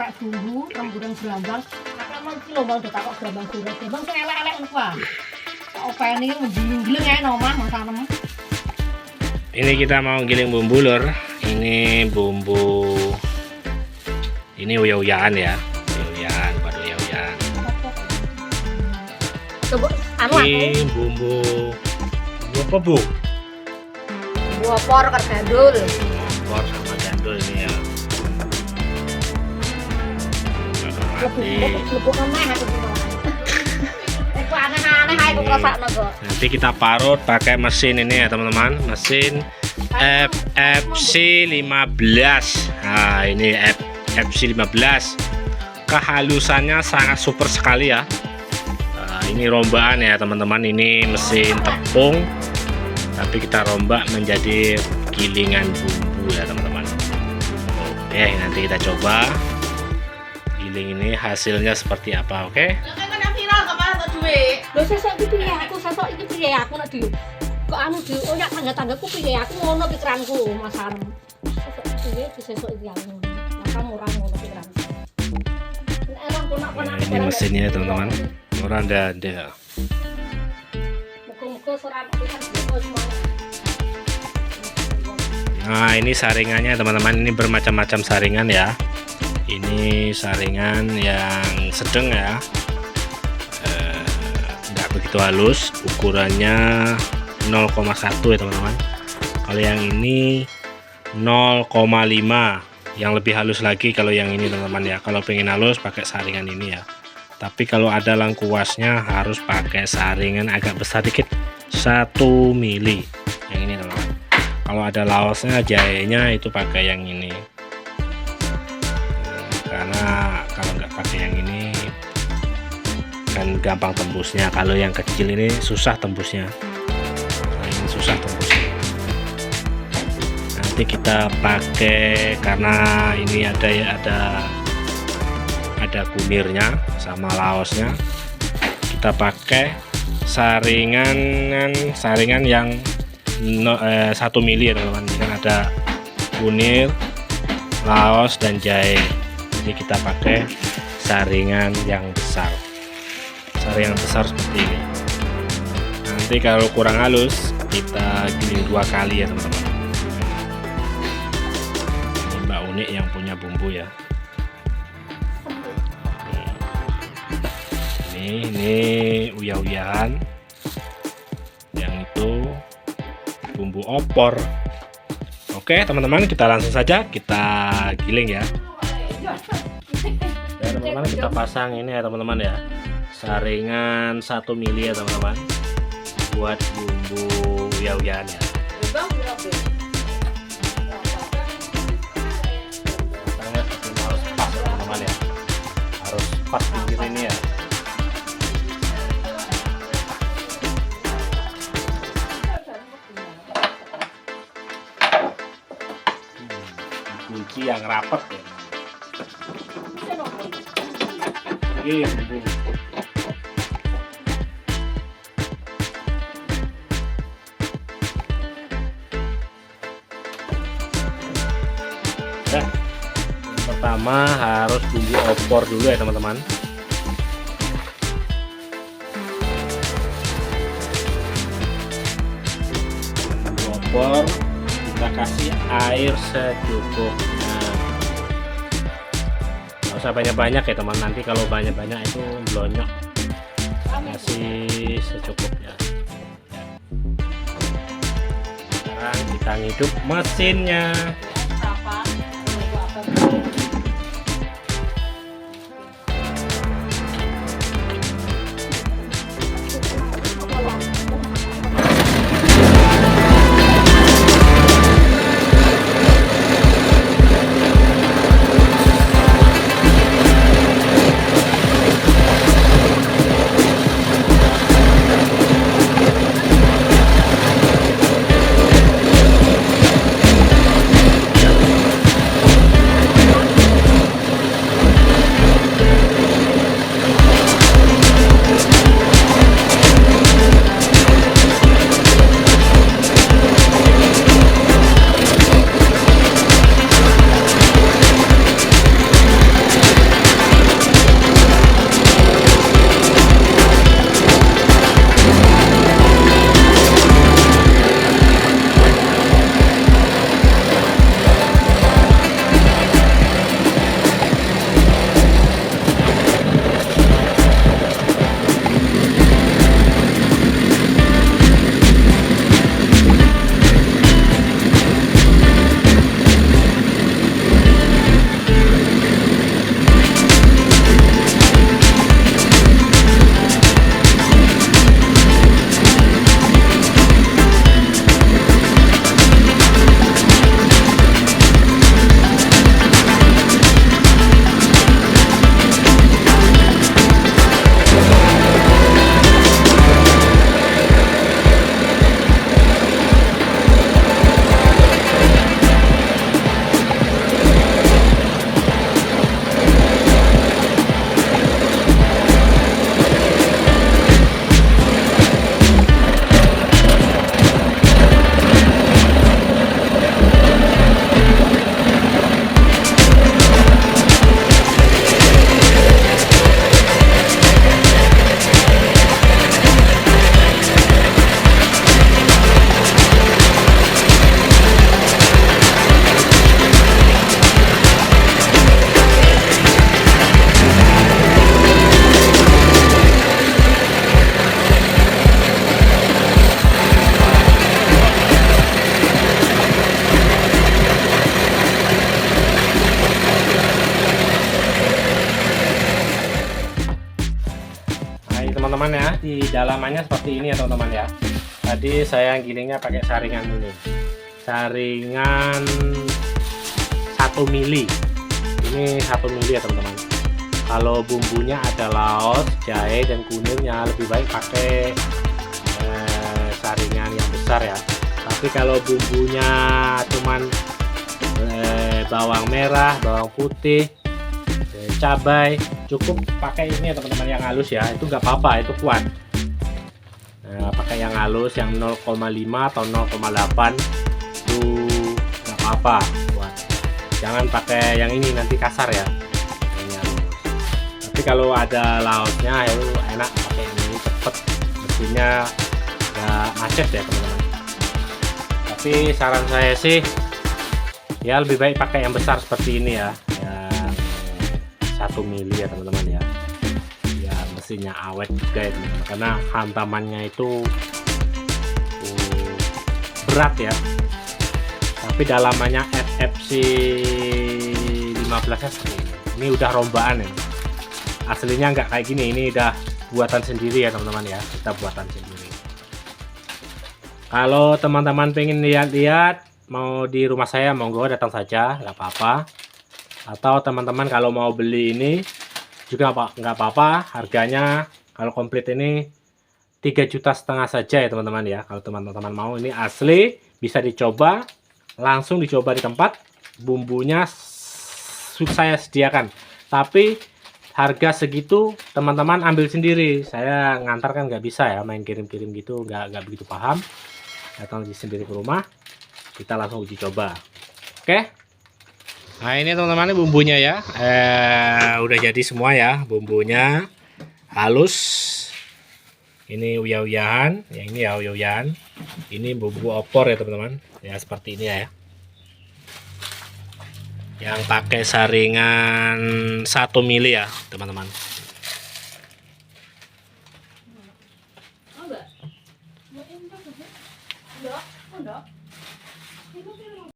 arek bumbu rembulan gelambang. Kakek mau iki lho mau ditakok gelambang goreng. Gelambang sing elek-elek ngono wae. Tak openi ngiling ae nomah masanem. Ini kita mau giling bumbu lur. Ini bumbu. Ini uya-uyaan ya. Uya-uyaan, buat uya-uyaan. Coba anu Ini bumbu apa bu? bumbu opor karo gandul. Opor sama gandul ini ya. Lebok aneh aku bilang. Aku aneh-aneh ae kok ngrasakno kok. Nanti kita parut pakai mesin ini ya teman-teman. Mesin FFC 15. Nah ini FFC 15. Kehalusannya sangat super sekali ya. Nah, ini rombaan ya teman-teman. Ini mesin tepung. Tapi kita rombak menjadi gilingan bumbu ya teman-teman. Oke nanti kita coba giling ini hasilnya seperti apa. Oke. Lho sesuk iki piye aku sesuk iki piye aku nek di kok anu di oyak tangga-tanggaku piye aku ngono pikiranku Mas Arem. Sesuk iki piye di sesuk iki aku. Maka murah ngono pikiranku. Nek emang konak-konak Ini mesinnya ya teman-teman. Murah ada. Muga-muga soran pisan semua. Nah ini saringannya teman-teman. Ini bermacam-macam saringan ya. Ini saringan yang sedang ya. Tidak begitu halus, ukurannya 0,1 ya teman-teman. Kalau yang ini 0,5, yang lebih halus lagi kalau yang ini teman-teman ya. Kalau pengen halus pakai saringan ini ya. Tapi kalau ada lengkuasnya harus pakai saringan agak besar dikit, 1 mili yang ini teman-teman. Kalau ada laosnya jahenya itu pakai yang ini. Karena kalau nggak pakai yang ini kan gampang tembusnya. Kalau yang kecil ini susah tembusnya. Nah, ini susah tembusnya. Nanti kita pakai karena ini ada kunirnya sama laosnya. Kita pakai saringan yang 1 mili ya teman-teman. Ini kan ada kunir, laos dan jahe. Jadi kita pakai saringan yang besar. Saringan besar seperti ini. Nanti kalau kurang halus kita giling 2 kali ya teman-teman. Ini Mbak Unik yang punya bumbu ya. Ini uya-uyahan. Yang itu bumbu opor. Oke teman-teman, kita langsung saja kita giling ya. Ya teman-teman, kita pasang ini ya teman-teman ya. Saringan 1 mili ya teman-teman. Buat bumbu uya-uyahan ya. Pasangnya harus pas ya teman-teman ya. Harus pas pinggir ini ya. Kunci yang rapat ya. Ini bumbu. Nah, yang pertama harus bumbu opor dulu ya teman-teman. Bumbu opor kita kasih air secukupnya. Nggak usah banyak-banyak ya teman, nanti kalau banyak-banyak itu blonyok. Kasih secukupnya. Sekarang kita hidup mesinnya. teman-teman ya. Di dalamannya seperti ini ya teman-teman ya. Tadi saya gilingnya pakai saringan ini, saringan 1 mili. Ini 1 mili ya teman-teman. Kalau bumbunya ada laos, jahe dan kunirnya, lebih baik pakai saringan yang besar ya. Tapi kalau bumbunya cuman bawang merah, bawang putih, cabai, cukup pakai ini ya teman-teman, yang halus ya. Itu nggak apa-apa, itu kuat. Pakai yang halus, yang 0,5 atau 0,8 itu nggak apa-apa, kuat. Jangan pakai yang ini, nanti kasar ya. Tapi kalau ada laosnya itu enak, pakai yang ini cepet, mesinnya nggak macet ya teman-teman. Tapi saran saya sih ya lebih baik pakai yang besar seperti ini ya, yang 1 mili ya teman-teman ya. Ya mesinnya awet juga ya teman-teman, karena hantamannya itu berat ya. Tapi dalamannya FFC 15 nya seperti ini. Ini udah rombaan ya. Aslinya nggak kayak gini, ini udah buatan sendiri ya teman-teman ya, kita buatan sendiri. Kalau teman-teman pengen lihat-lihat, mau di rumah saya, monggo datang saja, nggak apa-apa. Atau teman-teman kalau mau beli ini juga nggak apa-apa, harganya kalau komplit ini 3,5 juta saja ya teman-teman ya. Kalau teman-teman mau, ini asli, bisa dicoba, langsung dicoba di tempat, bumbunya saya sediakan. Tapi harga segitu teman-teman ambil sendiri, saya ngantar kan nggak bisa ya, main kirim-kirim gitu, nggak begitu paham. Datang sendiri ke rumah, kita langsung uji coba. Oke, nah ini teman-teman bumbunya ya, udah jadi semua ya, bumbunya halus. Ini uyah-uyahan, yang ini ya uyah-uyahan, ini bumbu opor ya teman-teman ya, seperti ini ya, yang pakai saringan 1 mili ya teman-teman. Enggak. Enggak, enggak.